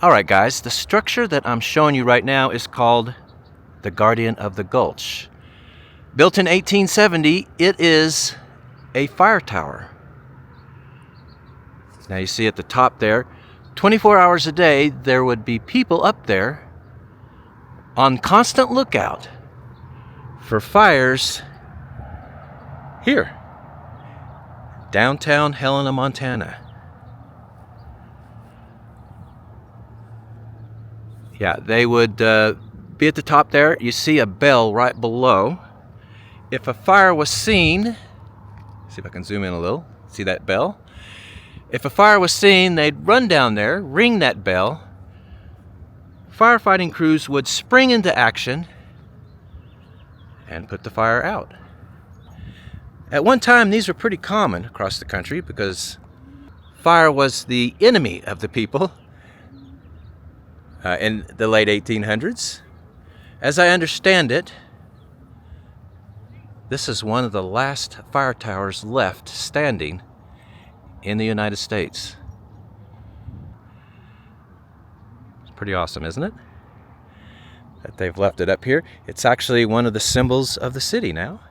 Alright guys, the structure that I'm showing you right now is called the Guardian of the Gulch. Built in 1870, it is a fire tower. Now you see at the top there, 24 hours a day there would be people up there on constant lookout for fires here, downtown Helena, Montana. Yeah, they would be at the top there. You see a bell right below. If a fire was seen, see if I can zoom in a little, see that bell? If a fire was seen, they'd run down there, ring that bell. Firefighting crews would spring into action and put the fire out. At one time, these were pretty common across the country because fire was the enemy of the people. In the late 1800s. As I understand it, this is one of the last fire towers left standing in the United States. It's pretty awesome, isn't it? That they've left it up here. It's actually one of the symbols of the city now.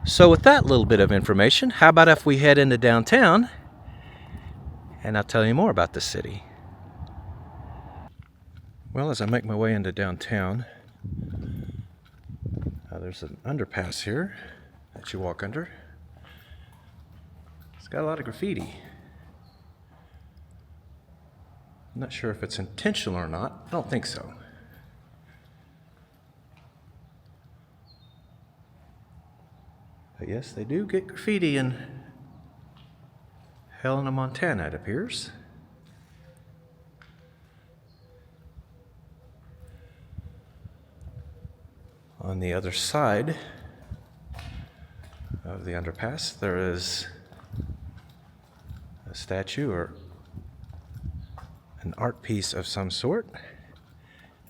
So with that little bit of information, how about if we head into downtown and I'll tell you more about the city. Well, as I make my way into downtown, there's an underpass here that you walk under. It's got a lot of graffiti. I'm not sure if it's intentional or not. I don't think so. But yes, they do get graffiti in Helena, Montana, it appears. On the other side of the underpass, there is a statue or an art piece of some sort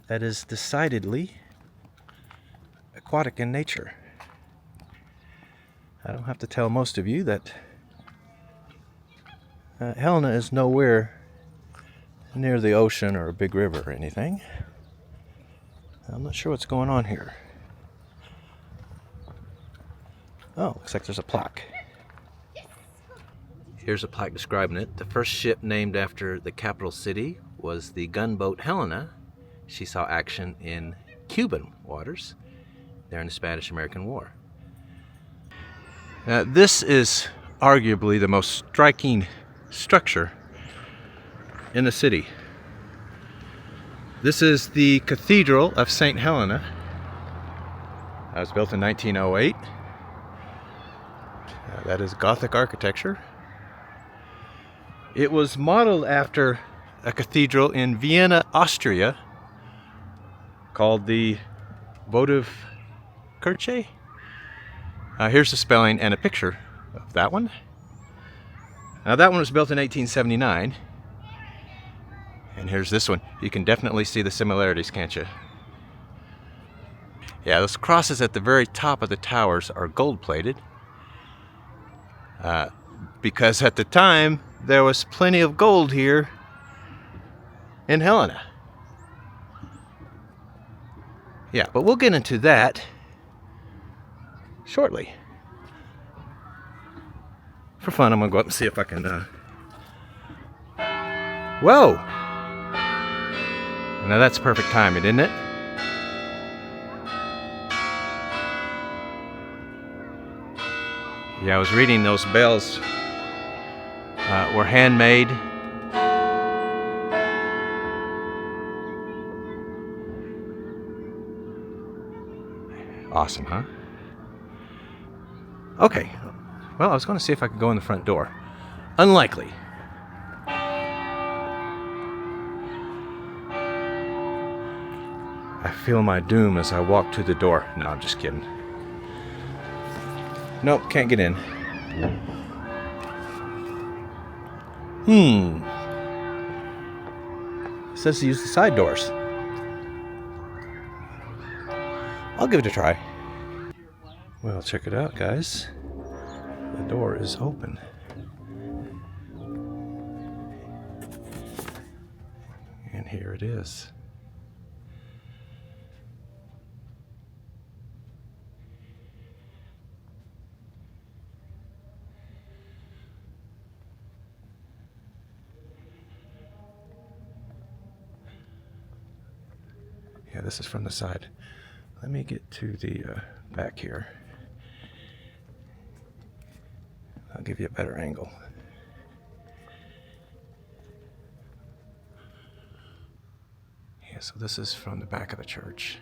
that is decidedly aquatic in nature. I don't have to tell most of you that Helena is nowhere near the ocean or a big river or anything. I'm not sure what's going on here. Oh, looks like there's a plaque. Here's a plaque describing it. The first ship named after the capital city was the gunboat Helena. She saw action in Cuban waters during the Spanish-American War. This is arguably the most striking structure in the city. This is the Cathedral of St Helena. It was built in 1908. That is Gothic architecture. It was modeled after a cathedral in Vienna, Austria, called the Votive Kirche. Here's the spelling and a picture of that one. Now that one was built in 1879. And here's this one. You can definitely see the similarities, can't you? Yeah, those crosses at the very top of the towers are gold-plated. Because at the time, there was plenty of gold here in Helena. Yeah, but we'll get into that shortly. For fun, I'm gonna go up and see if I can, Whoa! Now that's perfect timing, isn't it? Yeah, I was reading those bells were handmade. Awesome, huh? Okay. Well, I was going to see if I could go in the front door. Unlikely. I feel my doom as I walk to the door. No, I'm just kidding. Nope, can't get in. It says to use the side doors. I'll give it a try. Well, check it out, guys. The door is open. And here it is. Yeah, this is from the side. Let me get to the back here. I'll give you a better angle. Yeah, so this is from the back of the church.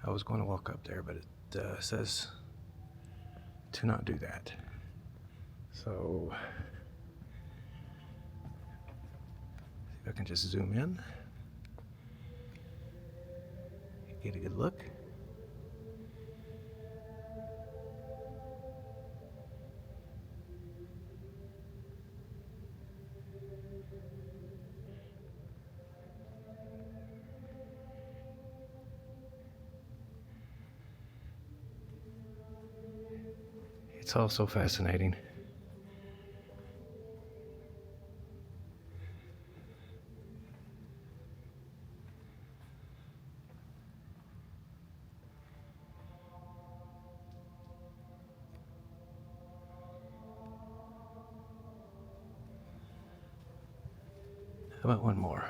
I was going to walk up there, but it says to not do that. So, see if I can just zoom in, get a good look. It's all so fascinating. How about one more?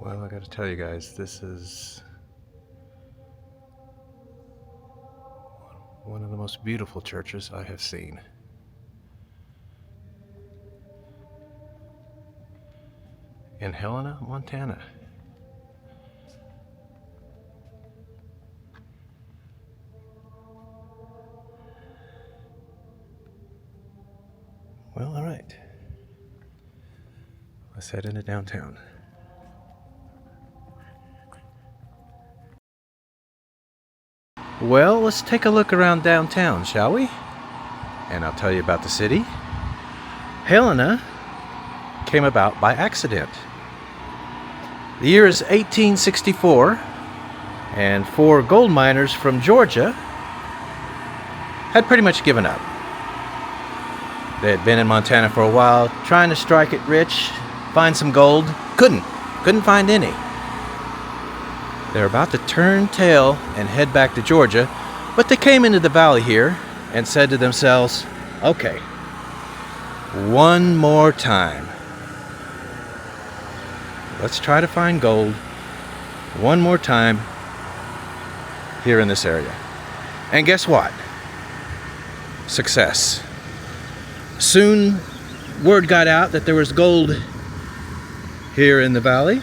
Well, I got to tell you guys, this is one of the most beautiful churches I have seen. In Helena, Montana. Well, all right. Let's head into downtown. Well, let's take a look around downtown, shall we? And I'll tell you about the city. Helena came about by accident. The year is 1864, and 4 gold miners from Georgia had pretty much given up. They had been in Montana for a while, trying to strike it rich, find some gold. Couldn't find any. They're about to turn tail and head back to Georgia, but they came into the valley here and said to themselves, okay, one more time. Let's try to find gold one more time here in this area. And guess what? Success. Soon word got out that there was gold here in the valley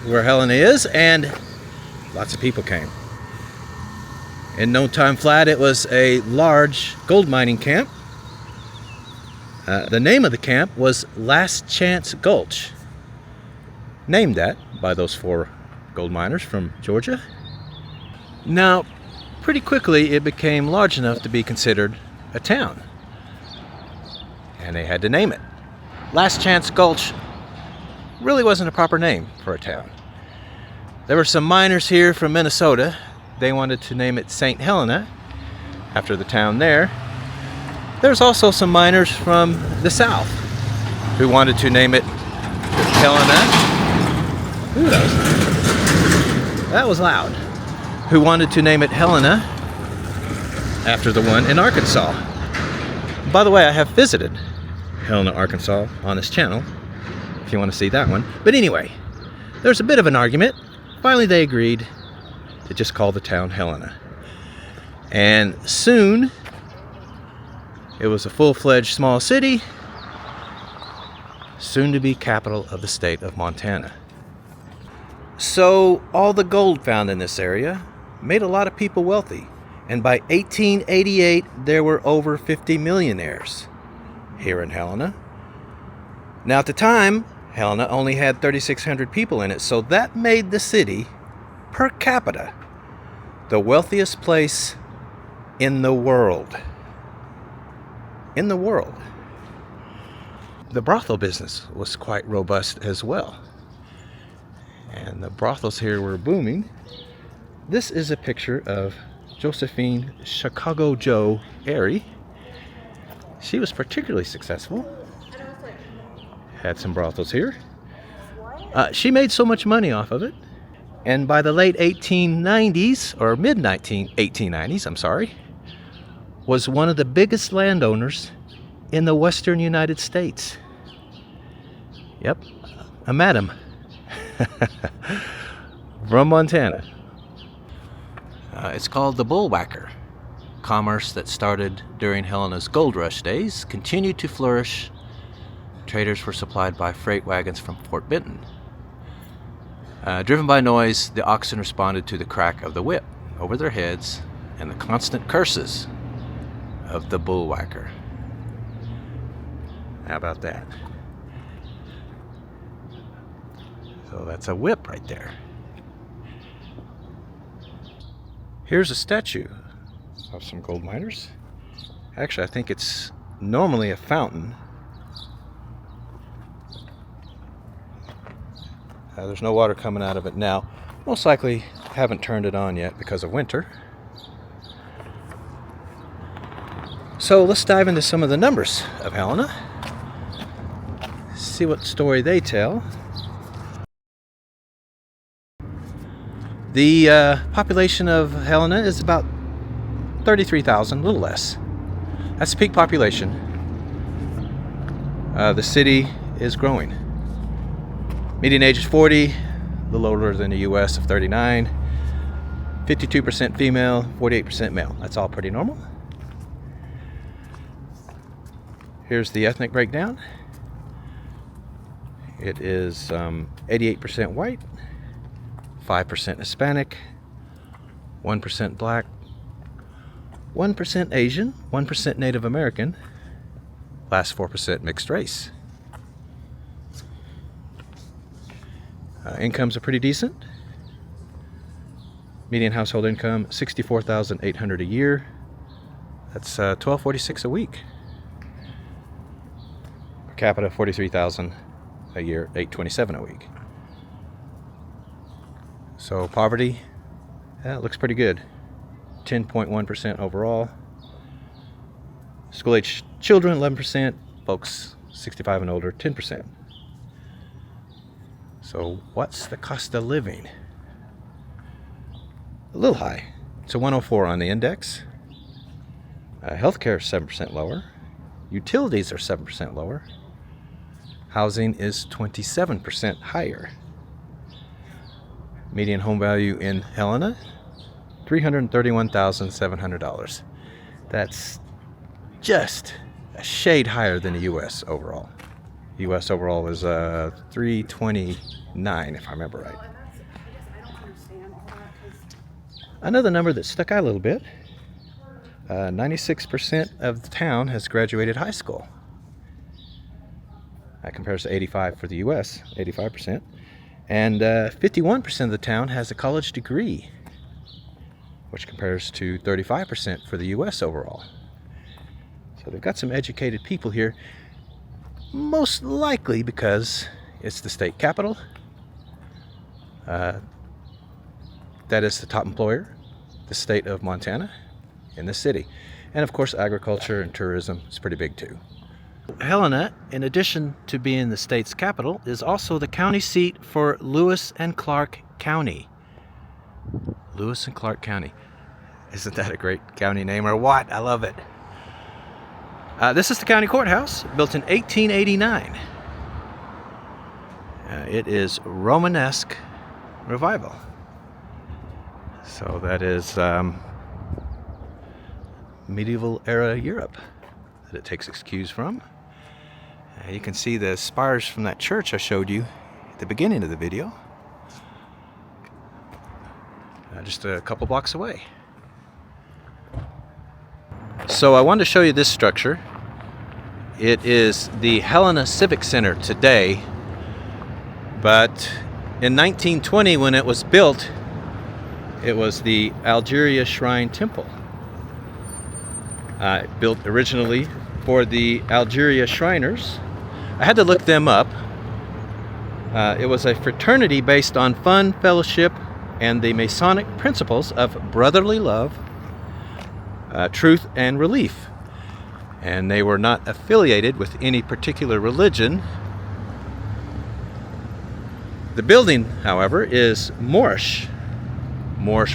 where Helena is, and lots of people came. In no time flat, it was a large gold mining camp. The name of the camp was Last Chance Gulch, named that by those 4 gold miners from Georgia. Now, pretty quickly it became large enough to be considered a town, and they had to name it. Last Chance Gulch really wasn't a proper name for a town. There were some miners here from Minnesota. They wanted to name it St. Helena, after the town there. There's also some miners from the south who wanted to name it Helena. Ooh, that was loud. Who wanted to name it Helena after the one in Arkansas. By the way, I have visited Helena, Arkansas on this channel, if you want to see that one. But anyway, there's a bit of an argument. Finally, they agreed to just call the town Helena. And soon, it was a full-fledged small city, soon to be capital of the state of Montana. So, all the gold found in this area made a lot of people wealthy. And by 1888, there were over 50 millionaires here in Helena. Now at the time, Helena only had 3,600 people in it, so that made the city, per capita, the wealthiest place in the world. In the world. The brothel business was quite robust as well. And the brothels here were booming. This is a picture of Josephine Chicago Joe Airy. She was particularly successful. Had some brothels here. She made so much money off of it. And by the late 1890s, or mid-1890s, I'm sorry, was one of the biggest landowners in the western United States. Yep, a madam from Montana. It's called the Bullwhacker. Commerce that started during Helena's gold rush days continued to flourish. Traders were supplied by freight wagons from Fort Benton. Driven by noise, the oxen responded to the crack of the whip over their heads and the constant curses of the Bullwhacker. How about that? So that's a whip right there. Here's a statue of some gold miners. Actually, I think it's normally a fountain. There's no water coming out of it now. Most likely haven't turned it on yet because of winter. So let's dive into some of the numbers of Helena. See what story they tell. The population of Helena is about 33,000, a little less. That's the peak population. The city is growing. Median age is 40, a little older than the US of 39. 52% female, 48% male. That's all pretty normal. Here's the ethnic breakdown. It is 88% white, 5% Hispanic, 1% black, 1% Asian, 1% Native American, last 4% mixed race. Incomes are pretty decent. Median household income $64,800 a year. That's $12.46 a week. Per capita $43,000 a year, $827 a week. So poverty, it looks pretty good. 10.1% overall. School-age children 11%. Folks 65 and older 10%. So what's the cost of living? A little high. It's a 104 on the index. Healthcare is 7% lower. Utilities are 7% lower. Housing is 27% higher. Median home value in Helena, $331,700. That's just a shade higher than the U.S. overall. U.S. overall was $329, if I remember right. Another number that stuck out a little bit, 96% of the town has graduated high school. That compares to 85 for the U.S., 85%. And 51% of the town has a college degree, which compares to 35% for the U.S. overall. So they've got some educated people here, most likely because it's the state capital. That is the top employer, the state of Montana, in the city. And of course, agriculture and tourism is pretty big too. Helena, in addition to being the state's capital, is also the county seat for Lewis and Clark County. Lewis and Clark County. Isn't that a great county name or what? I love it. This is the county courthouse, built in 1889. It is Romanesque revival. So that is medieval era Europe that it takes its cues from. You can see the spires from that church I showed you at the beginning of the video. Just a couple blocks away. So I wanted to show you this structure. It is the Helena Civic Center today, but in 1920 when it was built, it was the Algeria Shrine Temple. Built originally for the Algeria Shriners. I had to look them up. It was a fraternity based on fun, fellowship, and the Masonic principles of brotherly love, truth, and relief. And they were not affiliated with any particular religion. The building, however, is Moorish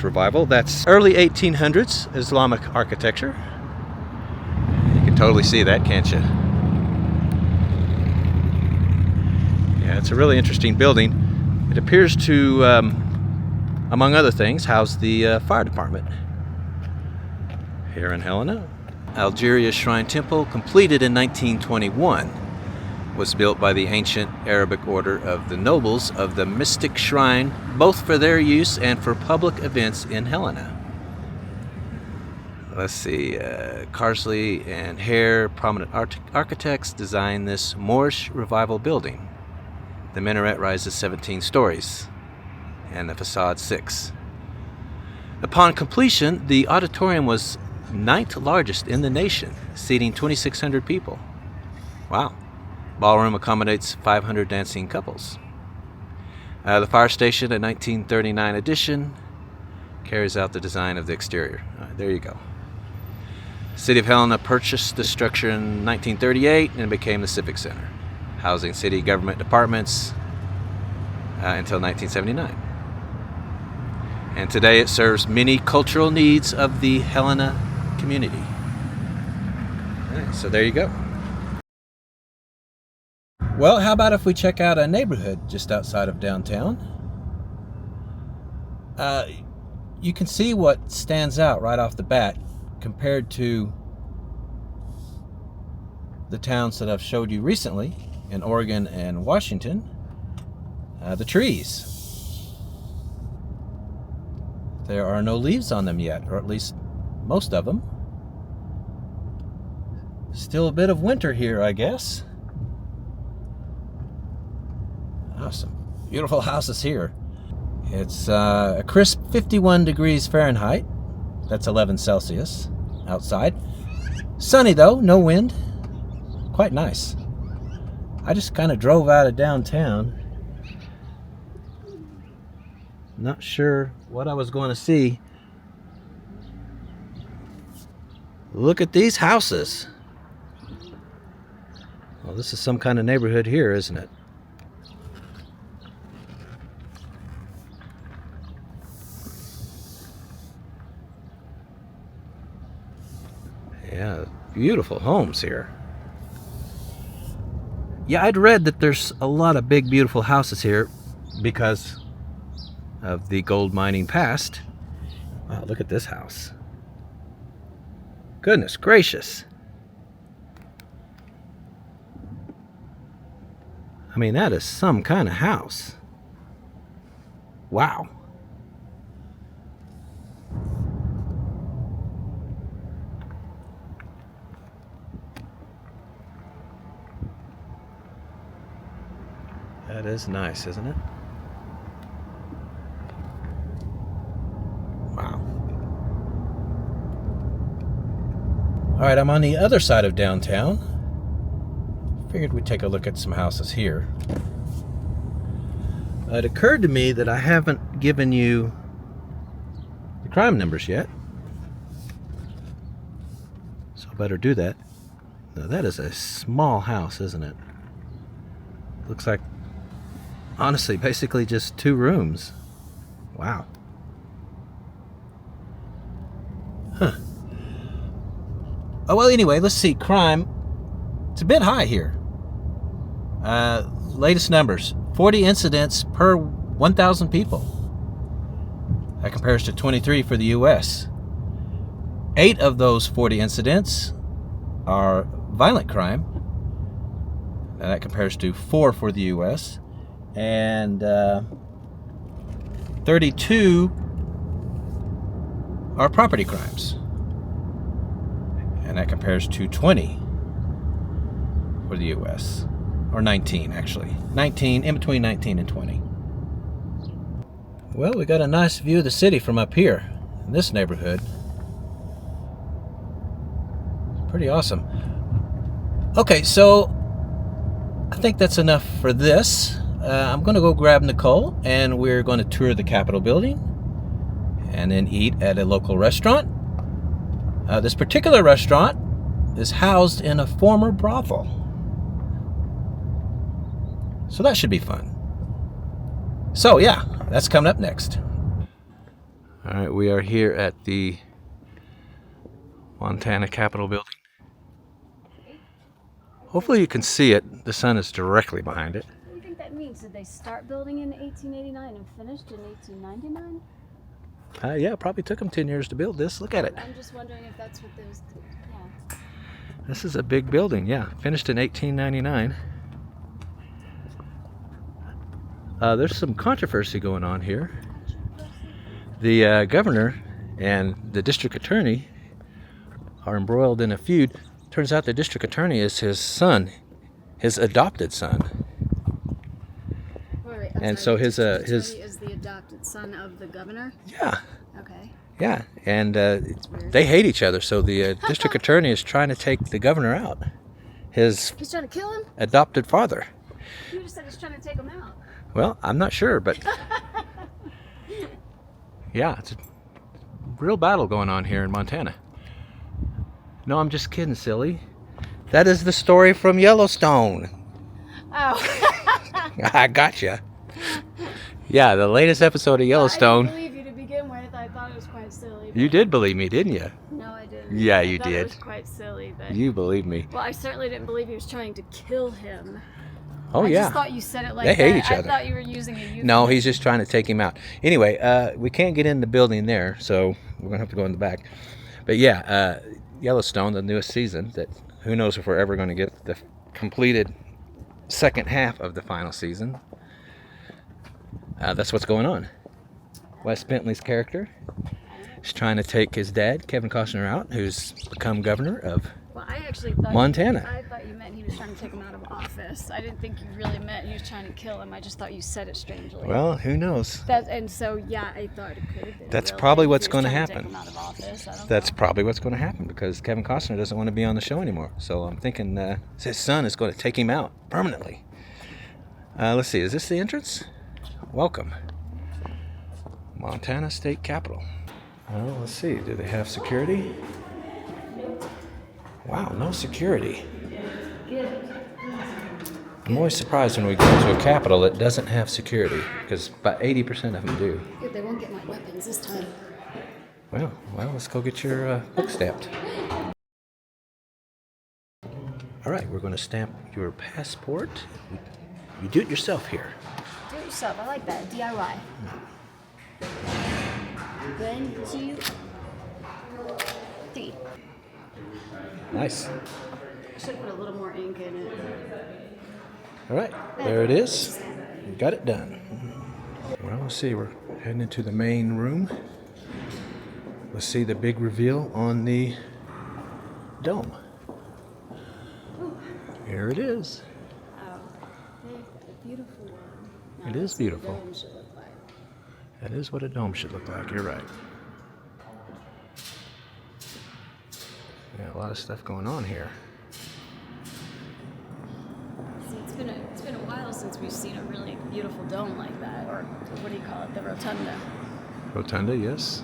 revival. That's early 1800s Islamic architecture. You can totally see that, can't you? Yeah, it's a really interesting building. It appears to, among other things, house the fire department here in Helena. Algeria Shrine Temple, completed in 1921, was built by the ancient Arabic order of the nobles of the Mystic Shrine, both for their use and for public events in Helena. Let's see, Carsley and Hare, prominent architects, designed this Moorish revival building. The minaret rises 17 stories, and the facade 6. Upon completion, the auditorium was 9th largest in the nation, seating 2,600 people. Wow. Ballroom accommodates 500 dancing couples. The fire station, a 1939 addition, carries out the design of the exterior. There you go. City of Helena purchased the structure in 1938 and became the Civic Center, housing city government departments until 1979. And today it serves many cultural needs of the Helena community. Right, so there you go. Well, how about if we check out a neighborhood just outside of downtown? You can see what stands out right off the bat compared to the towns that I've showed you recently in Oregon and Washington. The trees. There are no leaves on them yet, or at least most of them. Still a bit of winter here, I guess. Awesome. Beautiful houses here. It's a crisp 51 degrees Fahrenheit. That's 11 Celsius outside. Sunny though, no wind. Quite nice. I just kind of drove out of downtown. Not sure what I was going to see. Look at these houses. Well, this is some kind of neighborhood here, isn't it? Yeah, beautiful homes here. Yeah, I'd read that there's a lot of big, beautiful houses here because of the gold mining past. Wow, look at this house. Goodness gracious. I mean, that is some kind of house. Wow. That is nice, isn't it? Wow. All right, I'm on the other side of downtown. Figured we'd take a look at some houses here. It occurred to me that I haven't given you the crime numbers yet. So I better do that. Now that is a small house, isn't it? Looks like, honestly, basically just 2 rooms. Wow. Huh. Oh, well, anyway, let's see. Crime. It's a bit high here. Latest numbers. 40 incidents per 1,000 people. That compares to 23 for the U.S. 8 of those 40 incidents are violent crime. And that compares to 4 for the U.S. And 32 are property crimes. and that compares to 20 for the US, or 19 actually. 19, in between 19 and 20. Well, we got a nice view of the city from up here in this neighborhood. Pretty awesome. Okay, so I think that's enough for this. I'm going to go grab Nicole, and we're going to tour the Capitol building and then eat at a local restaurant. This particular restaurant is housed in a former brothel, so that should be fun. So yeah, that's coming up next. All right, we are here at the Montana Capitol building. Hopefully you can see it. The sun is directly behind it. What do you think that means? Did they start building in 1889 and finished in 1899? Yeah, it probably took them 10 years to build this. Look at it. I'm just wondering if that's what those did. Yeah. This is a big building, yeah. Finished in 1899. There's some controversy going on here. The governor and the district attorney are embroiled in a feud. Turns out the district attorney is his son, his adopted son. Wait, and so his is the adopted son of the governor? Yeah. Okay. Yeah, and they hate each other. So the district attorney is trying to take the governor out. He's trying to kill him? Adopted father. You just said he's trying to take him out. Well, I'm not sure, but yeah, it's a real battle going on here in Montana. No, I'm just kidding, silly. That is the story from Yellowstone. Oh. I gotcha. Yeah, the latest episode of Yellowstone. I didn't believe you to begin with. I thought it was quite silly. You did believe me, didn't you? No, I didn't. Yeah, you I thought did. It was quite silly, but you believe me. Well, I certainly didn't believe he was trying to kill him. Oh, yeah. I just thought you said it like they hate that. each other. I thought you were using a euphemism. No, he's just trying to take him out. Anyway, we can't get in the building there, so we're going to have to go in the back. But yeah, Yellowstone, the newest season, that who knows if we're ever going to get the completed second half of the final season. That's what's going on. Wes Bentley's character is trying to take his dad, Kevin Costner, out, who's become governor of I actually thought Montana. I thought you meant he was trying to take him out of office. I didn't think you really meant he was trying to kill him. I just thought you said it strangely. Well, who knows? And so, yeah, I thought it could have been. That's real probably thing. what's He was going to trying happen. take him out of office. I don't That's know. probably what's going to happen because Kevin Costner doesn't want to be on the show anymore. So I'm thinking his son is going to take him out permanently. Let's see. Is this the entrance? Welcome. Montana State Capitol. Well, let's see. Do they have security? Wow, no security. I'm always surprised when we go to a capitol that doesn't have security, because about 80% of them do. Good, they won't get my weapons this time. Well, let's go get your book stamped. All right, we're going to stamp your passport. You do it yourself here. Do it yourself. I like that. DIY. 1, 2, 3. Nice. I should put a little more ink in it. All right, there it is. We got it done. Well, let's see. We're heading into the main room. Let's see the big reveal on the dome. Here it is. Oh, a beautiful one. It is beautiful. Dome should look like. That is what a dome should look like. You're right. Yeah, a lot of stuff going on here. See, it's been a while since we've seen a really beautiful dome like that, or what do you call it, the rotunda. Rotunda, yes.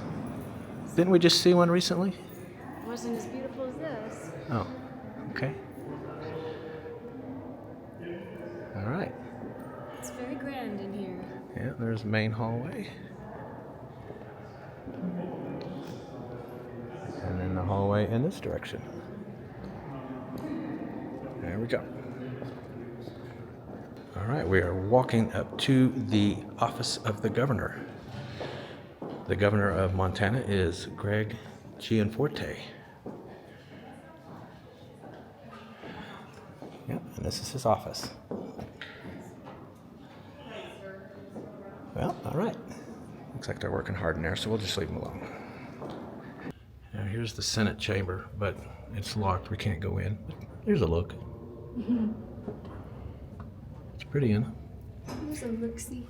Didn't we just see one recently? It wasn't as beautiful as this. Oh, okay. All right. It's very grand in here. Yeah, there's the main hallway. And then the hallway in this direction. There we go. All right, we are walking up to the office of the governor. The governor of Montana is Greg Gianforte. Yep, and this is his office. Well, all right. Looks like they're working hard in there, so we'll just leave them alone. Now Here's the Senate chamber, but it's locked. We can't go in. Here's a look. It's pretty, isn't it? There's a look-see.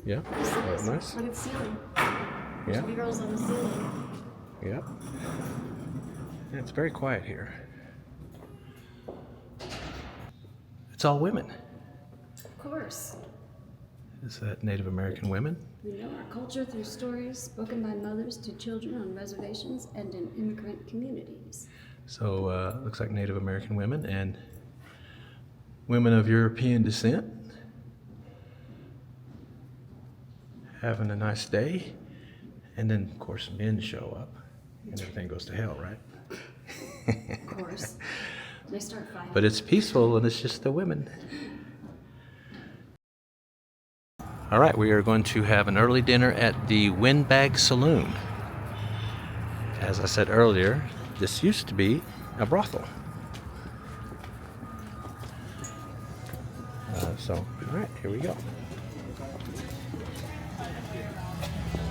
Yeah. Oh, nice. Look at the ceiling. Yeah. There's girls on the ceiling. Yep. Yeah, it's very quiet here. It's all women. Of course. Is that Native American women? We know our culture through stories spoken by mothers to children on reservations and in immigrant communities. So, looks like Native American women and women of European descent. Having a nice day. And then, of course, men show up and everything goes to hell, right? Of course. They start fighting. But it's peaceful and it's just the women. All right, we are going to have an early dinner at the Windbag Saloon. As I said earlier, this used to be a brothel. All right, here we go.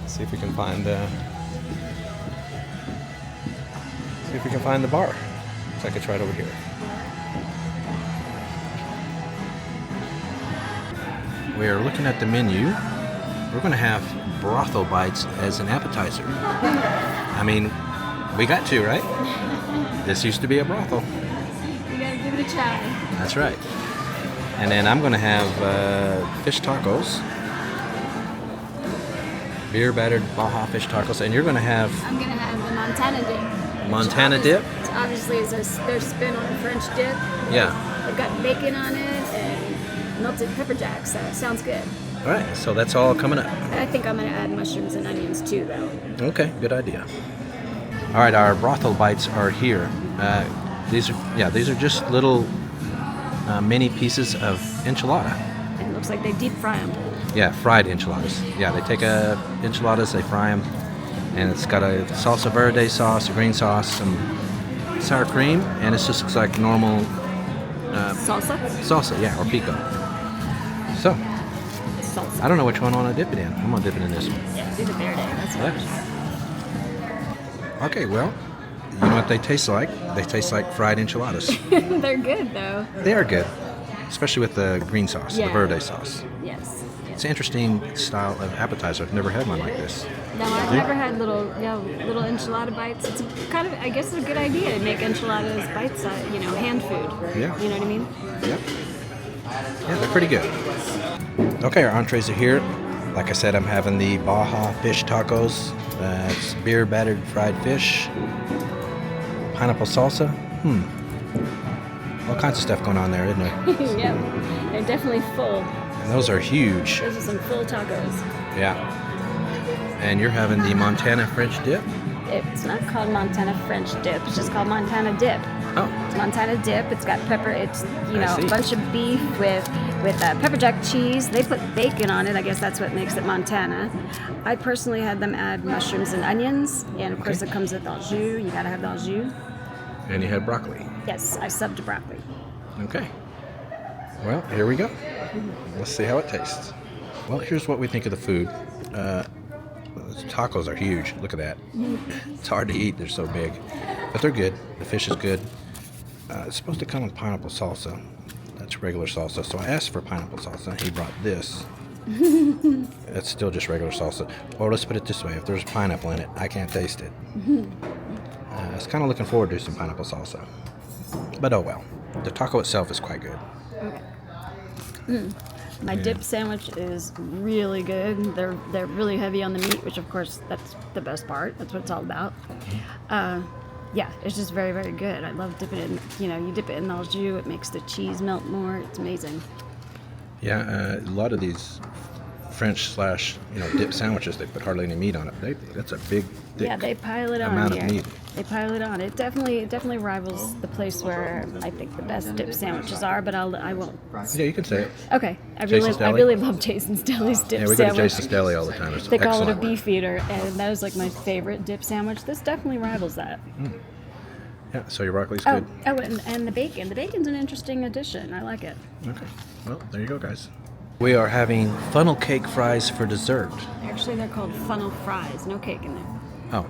See if we can find the bar. Looks like it's right over here. We are looking at the menu. We're going to have brothel bites as an appetizer. I mean, we got to, right? This used to be a brothel. You gotta give it a try. That's right. And then I'm going to have fish tacos. Beer battered Baja fish tacos. And you're going to have... I'm gonna have the Montana dip. Montana dip? Obviously, it's their spin on a French dip. Yeah. They've got bacon on it and melted pepper jack, so it sounds good. All right, so that's all coming up. I think I'm gonna add mushrooms and onions too, though. Okay, good idea. All right, our brothel bites are here. These are just little mini pieces of enchilada. And it looks like they deep fry them. Yeah, fried enchiladas. Yeah, they take enchiladas, they fry them, and it's got a salsa verde sauce, a green sauce, some sour cream, and it just looks like normal Salsa? Yeah, or pico. So, Salsa. I don't know which one I want to dip it in. I'm gonna dip it in this one. Yeah, do the verde. That's what Yeah. Okay, well, you know what they taste like? They taste like fried enchiladas. They're good, though. They are good, especially with the green sauce, Yeah. the verde sauce. Yes. It's an interesting style of appetizer. I've never had one like this. No, I've never had little enchilada bites. It's kind of, I guess, it's a good idea to make enchiladas bite size, hand food. Yeah. You know what I mean? Yep. Yeah, they're pretty good. Okay, our entrees are here. Like I said, I'm having the Baja fish tacos. It's beer battered fried fish, pineapple salsa. All kinds of stuff going on there, isn't there? Yeah, they're definitely full. And those are huge. Those are some full tacos. Yeah. And you're having the Montana French dip? It's not called Montana French dip. It's just called Montana dip. Oh. It's Montana dip. It's got pepper. It's I see. a bunch of beef with pepper jack cheese. They put bacon on it. I guess that's what makes it Montana. I personally had them add mushrooms and onions, and of course it comes with au jus. You gotta have the au jus. And you had broccoli. Yes, I subbed broccoli. Okay. Well, here we go. Let's see how it tastes. Well, here's what we think of the food. The tacos are huge. Look at that. It's hard to eat. They're so big. But they're good. The fish is good. It's supposed to come with pineapple salsa. That's regular salsa. So I asked for pineapple salsa. He brought this. It's still just regular salsa. Or let's put it this way. If there's pineapple in it, I can't taste it. I was kind of looking forward to some pineapple salsa. But oh well. The taco itself is quite good. Okay. My dip sandwich is really good. They're really heavy on the meat, which of course that's the best part. That's what it's all about. Yeah, it's just very, very good. I love dipping it in. You dip it in au jus. It makes the cheese melt more. It's amazing. Yeah, a lot of these French / dip sandwiches, they put hardly any meat on it. That's a big, thick Yeah, they pile it on amount here. of meat. They pile it on. It definitely rivals the place where I think the best dip sandwiches are. But I won't. Yeah, you can say it. Okay, I Jason's Deli? really love Jason's Deli's dip Yeah, we go to sandwich. Jason's Deli all the time. It's They call it a excellent. beef eater, and that is like my favorite dip sandwich. This definitely rivals that. Yeah, so your broccoli's good. And the bacon. The bacon's an interesting addition. I like it. Okay, well, there you go, guys. We are having funnel cake fries for dessert. Actually, they're called funnel fries. No cake in there. Oh.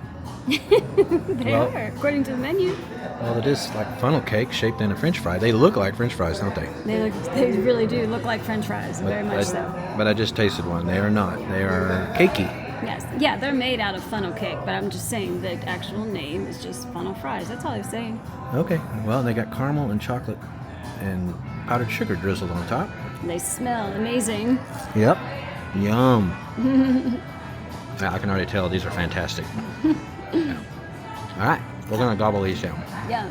They Well- are, according to the menu. Well, it is like funnel cake shaped in a French fry. They look like French fries, don't they? They really do look like French fries, very much so. But I just tasted one. They are not. They are cakey. Yes, yeah, they're made out of funnel cake, but I'm just saying the actual name is just funnel fries. That's all I'm saying. Okay. Well, they got caramel and chocolate and powdered sugar drizzled on top. They smell amazing. Yep. Yum. Yeah, I can already tell these are fantastic. Yeah. All right. We're going to gobble these down. Yeah,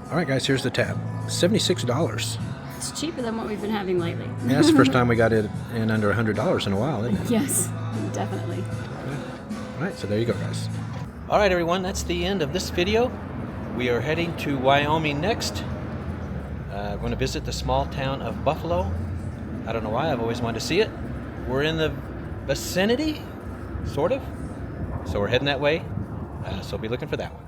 All right, guys. Here's the tab. $76. it's cheaper than what we've been having lately. Yeah, that's the first time we got it in under $100 in a while, isn't it? Yes, definitely. All right, so there you go, guys. All right, everyone, that's the end of this video. We are heading to Wyoming next. We're going to visit the small town of Buffalo. I don't know why, I've always wanted to see it. We're in the vicinity, sort of. So we're heading that way, so be looking for that one.